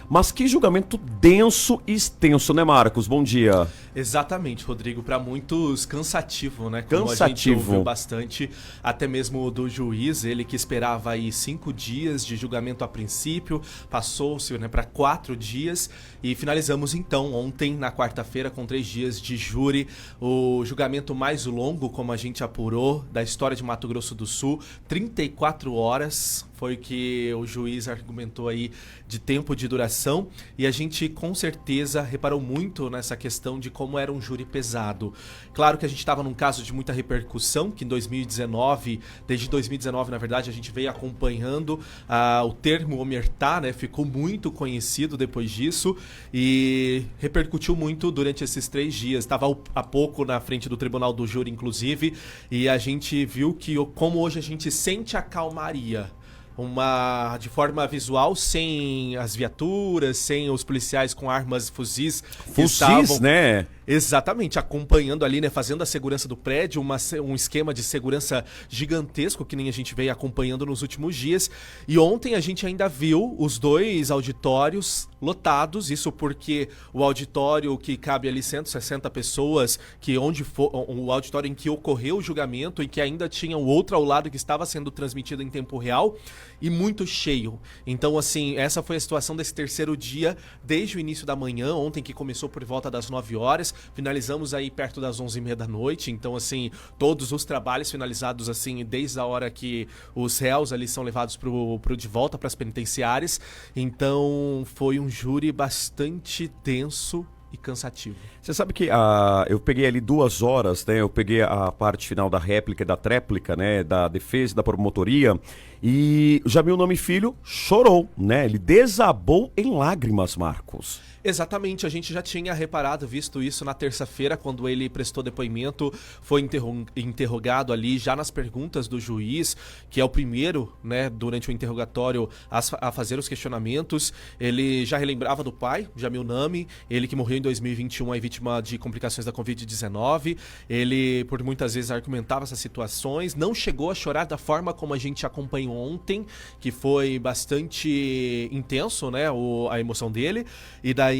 Mas que julgamento denso e extenso, né, Marcos? Bom dia. Exatamente, Rodrigo. Para muitos, cansativo, né? Como Cansativo. a gente ouviu bastante, até mesmo do juiz, ele que esperava aí 5 dias de julgamento a princípio, passou-se, né, para 4 dias e finalizamos então ontem, na quarta-feira, com 3 dias de júri, o julgamento mais longo, como a gente apurou, da história de Mato Grosso do Sul, 34 horas. Foi que o juiz argumentou aí de tempo de duração e a gente com certeza reparou muito nessa questão de como era um júri pesado. Claro que a gente estava num caso de muita repercussão, que em 2019, desde 2019 na verdade, a gente veio acompanhando o termo omertá, né? Ficou muito conhecido depois disso e repercutiu muito durante esses 3 dias. Estava há pouco na frente do tribunal do júri, inclusive, e a gente viu que como hoje a gente sente a calmaria. De forma visual, sem as viaturas, sem os policiais com armas, fuzis estavam, né? Exatamente, acompanhando ali, né, fazendo a segurança do prédio, um esquema de segurança gigantesco que nem a gente veio acompanhando nos últimos dias. E ontem a gente ainda viu os 2 auditórios lotados, isso porque o auditório que cabe ali 160 pessoas, o auditório em que ocorreu o julgamento e que ainda tinha o outro ao lado que estava sendo transmitido em tempo real, e muito cheio. Então, assim, essa foi a situação desse terceiro dia, desde o início da manhã, ontem que começou por volta das 9 horas, finalizamos aí perto das 11h30 da noite, então, assim, todos os trabalhos finalizados, assim, desde a hora que os réus ali são levados de volta para as penitenciárias. Então, foi um júri bastante denso e cansativo. Você sabe que eu peguei ali 2 horas, né? Eu peguei a parte final da réplica e da tréplica, né? Da defesa e da promotoria. E o Jamil Nome Filho chorou, né? Ele desabou em lágrimas, Marcos. Exatamente, a gente já tinha reparado, visto isso na terça-feira, quando ele prestou depoimento, foi interrogado ali já nas perguntas do juiz, que é o primeiro, né, durante o interrogatório a fazer os questionamentos. Ele já relembrava do pai, Jamil Name, ele que morreu em 2021, aí vítima de complicações da Covid-19. Ele, por muitas vezes, argumentava essas situações, não chegou a chorar da forma como a gente acompanhou ontem, que foi bastante intenso, né, a emoção dele, e daí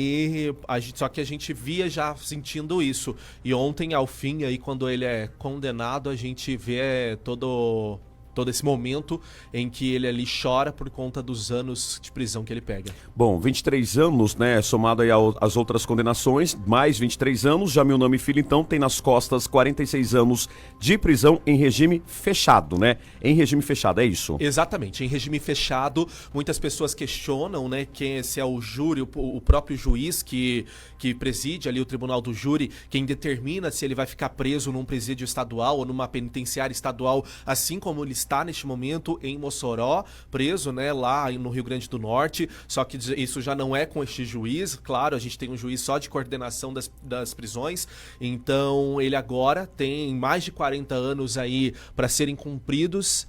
só que a gente via já sentindo isso. E ontem, ao fim, aí, quando ele é condenado, a gente vê todo esse momento em que ele ali chora por conta dos anos de prisão que ele pega. Bom, 23 anos, né, somado aí às outras condenações, mais 23 anos, Jamil Nome Filho, então, tem nas costas 46 anos de prisão em regime fechado, né? Em regime fechado, é isso? Exatamente, em regime fechado, muitas pessoas questionam, né, se é o júri, o próprio juiz que preside ali o tribunal do júri, quem determina se ele vai ficar preso num presídio estadual ou numa penitenciária estadual, assim como ele está neste momento em Mossoró, preso, né, lá no Rio Grande do Norte, só que isso já não é com este juiz, claro, a gente tem um juiz só de coordenação das prisões, então ele agora tem mais de 40 anos aí para serem cumpridos,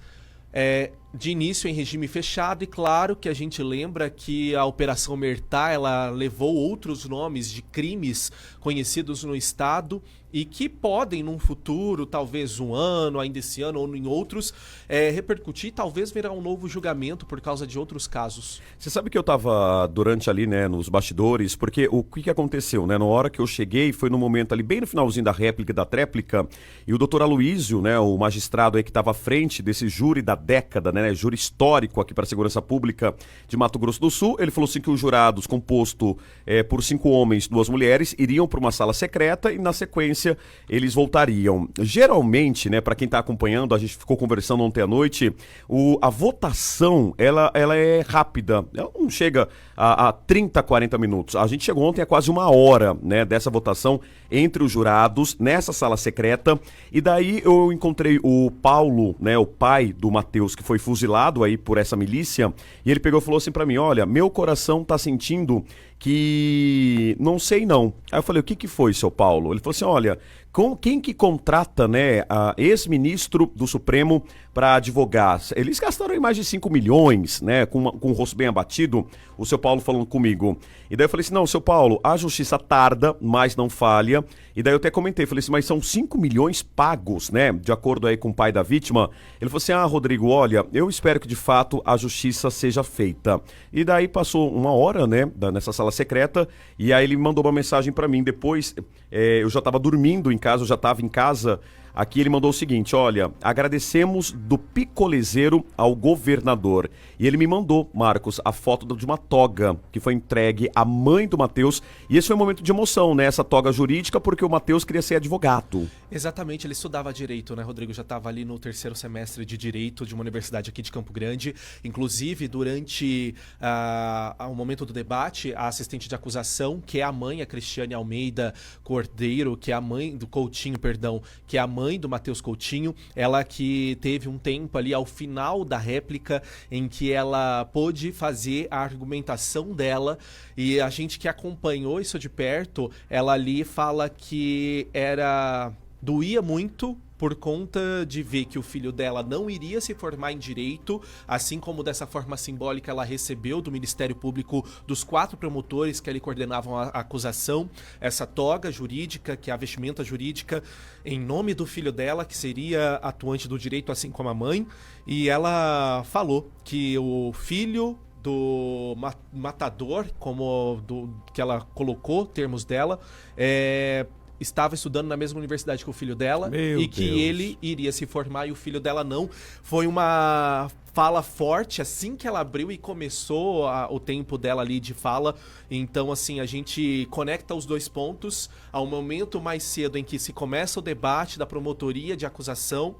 de início em regime fechado, e claro que a gente lembra que a Operação Omertá, ela levou outros nomes de crimes conhecidos no estado e que podem, num futuro, talvez um ano, ainda esse ano ou em outros, repercutir e talvez virar um novo julgamento por causa de outros casos. Você sabe que eu estava durante ali, né, nos bastidores, porque o que aconteceu, né? Na hora que eu cheguei, foi no momento ali, bem no finalzinho da réplica e da tréplica, e o doutor Aloísio, né, o magistrado aí que estava à frente desse júri da década, né, júri histórico aqui para a Segurança Pública de Mato Grosso do Sul, ele falou assim que os jurados, composto por 5 homens, 2 mulheres, iriam para uma sala secreta e na sequência eles voltariam. Geralmente, né, para quem está acompanhando, a gente ficou conversando ontem à noite, a votação, ela é rápida, ela não chega a 30, 40 minutos. A gente chegou ontem a quase 1 hora, né, dessa votação entre os jurados nessa sala secreta, e daí eu encontrei o Paulo, né, o pai do Matheus, que foi fuzilado aí por essa milícia, e ele pegou e falou assim para mim: olha, meu coração tá sentindo que não sei não. Aí eu falei, o que que foi, seu Paulo? Ele falou assim, olha, quem que contrata, né, a ex-ministro do Supremo para advogar? Eles gastaram aí mais de 5 milhões, né, com o rosto bem abatido, o seu Paulo falando comigo. E daí eu falei assim, não, seu Paulo, a justiça tarda, mas não falha. E daí eu até comentei, falei assim, mas são 5 milhões pagos, né, de acordo aí com o pai da vítima. Ele falou assim, Rodrigo, olha, eu espero que de fato a justiça seja feita. E daí passou uma hora, né, nessa sala secreta, e aí ele mandou uma mensagem para mim. Depois, eu já estava dormindo em casa, eu já estava em casa. Aqui ele mandou o seguinte, olha, agradecemos do picolezeiro ao governador. E ele me mandou, Marcos, a foto de uma toga que foi entregue à mãe do Matheus. E esse foi um momento de emoção, né? Essa toga jurídica, porque o Matheus queria ser advogado. Exatamente, ele estudava Direito, né, Rodrigo? Já estava ali no 3º semestre de Direito de uma universidade aqui de Campo Grande. Inclusive, durante o momento do debate, a assistente de acusação, que é a mãe, a Cristiane Almeida Cordeiro, que é a mãe do Coutinho, perdão, que é a mãe do Matheus Coutinho, ela que teve um tempo ali ao final da réplica em que ela pôde fazer a argumentação dela, e a gente que acompanhou isso de perto, ela ali fala que doía muito por conta de ver que o filho dela não iria se formar em direito, assim como dessa forma simbólica ela recebeu do Ministério Público, dos 4 promotores que ali coordenavam a acusação, essa toga jurídica, que é a vestimenta jurídica, em nome do filho dela, que seria atuante do direito, assim como a mãe, e ela falou que o filho do matador, que ela colocou, termos dela, estava estudando na mesma universidade que o filho dela. Meu e que Deus. Ele iria se formar e o filho dela não. Foi uma fala forte assim que ela abriu e começou o tempo dela ali de fala. Então, assim, a gente conecta os dois pontos ao momento mais cedo em que se começa o debate da promotoria de acusação,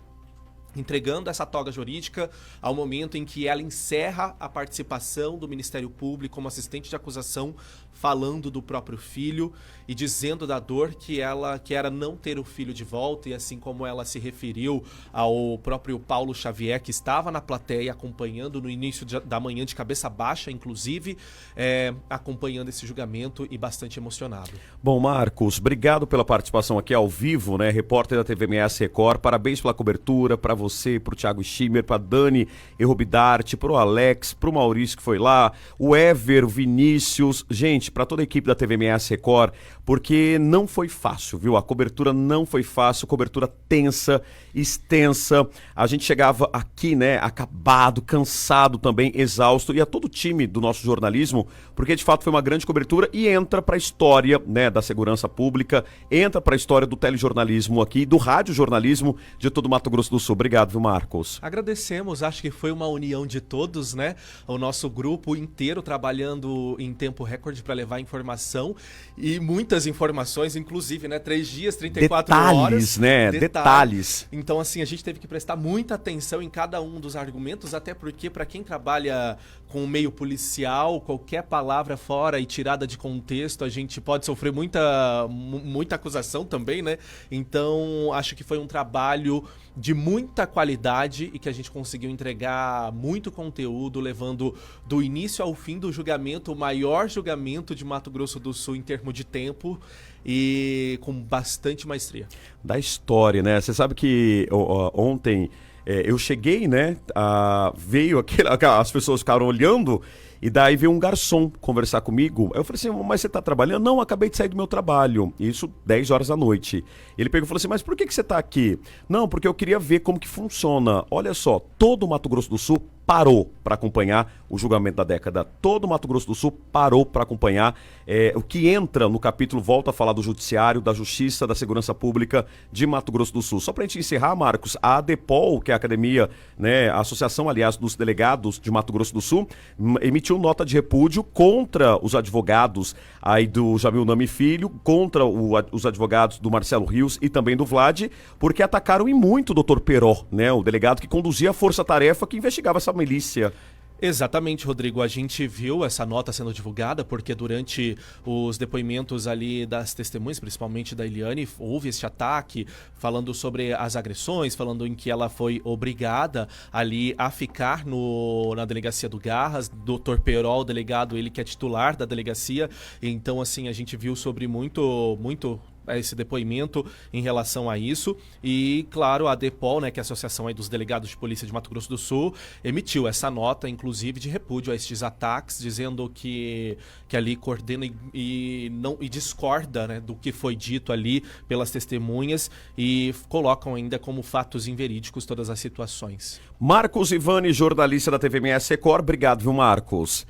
entregando essa toga jurídica, ao momento em que ela encerra a participação do Ministério Público como assistente de acusação, falando do próprio filho e dizendo da dor que era não ter o filho de volta, e assim como ela se referiu ao próprio Paulo Xavier, que estava na plateia acompanhando no início da manhã, de cabeça baixa, inclusive, acompanhando esse julgamento e bastante emocionado. Bom, Marcos, obrigado pela participação aqui ao vivo, né? Repórter da TVMS Record, parabéns pela cobertura, para você, pro Thiago Schimmer, pra Dani Errobidarte, pro Alex, pro Maurício que foi lá, o Ever, o Vinícius, gente, para toda a equipe da TVMS Record, porque não foi fácil, viu? A cobertura não foi fácil, cobertura tensa, extensa. A gente chegava aqui, né, acabado, cansado também, exausto, e a todo o time do nosso jornalismo, porque de fato foi uma grande cobertura e entra para a história, né, da segurança pública, entra para a história do telejornalismo aqui, do radiojornalismo de todo o Mato Grosso do Sul. Obrigado, viu, Marcos? Agradecemos, acho que foi uma união de todos, né? O nosso grupo inteiro trabalhando em tempo recorde para levar informação, e muitas informações, inclusive, né? 3 dias, 34 horas. Né? Detalhes. Então, assim, a gente teve que prestar muita atenção em cada um dos argumentos, até porque, para quem trabalha com o meio policial, qualquer palavra fora e tirada de contexto, a gente pode sofrer muita acusação também, né? Então, acho que foi um trabalho de muita qualidade e que a gente conseguiu entregar muito conteúdo, levando do início ao fim do julgamento, o maior julgamento de Mato Grosso do Sul em termos de tempo, e com bastante maestria. Da história, né? Você sabe que ontem eu cheguei, né? Veio as pessoas ficaram olhando, e daí veio um garçom conversar comigo. Eu falei assim, mas você tá trabalhando? Não, acabei de sair do meu trabalho. Isso 10 horas da noite. Ele pegou e falou assim, mas por que você tá aqui? Não, porque eu queria ver como que funciona. Olha só, todo o Mato Grosso do Sul parou para acompanhar o julgamento da década. Todo o Mato Grosso do Sul parou para acompanhar. O que entra no capítulo volta a falar do Judiciário, da Justiça, da Segurança Pública de Mato Grosso do Sul. Só para a gente encerrar, Marcos, a ADEPOL, que é a academia, né, a Associação, aliás, dos Delegados de Mato Grosso do Sul, emitiu nota de repúdio contra os advogados aí do Jamil Nami Filho, contra os advogados do Marcelo Rios e também do Vlad, porque atacaram e muito o Dr. Peró, né, o delegado que conduzia a força-tarefa que investigava essa milícia. Exatamente, Rodrigo. A gente viu essa nota sendo divulgada porque durante os depoimentos ali das testemunhas, principalmente da Eliane, houve esse ataque, falando sobre as agressões, falando em que ela foi obrigada ali a ficar na delegacia do Garras, Dr. Perol, o delegado, ele que é titular da delegacia. Então, assim, a gente viu sobre muito esse depoimento em relação a isso. E, claro, a DEPOL, né, que é a Associação aí dos Delegados de Polícia de Mato Grosso do Sul, emitiu essa nota, inclusive, de repúdio a estes ataques, dizendo que ali coordena e discorda, né, do que foi dito ali pelas testemunhas e colocam ainda como fatos inverídicos todas as situações. Marcos Ivani, jornalista da TVMS Record. Obrigado, viu, Marcos?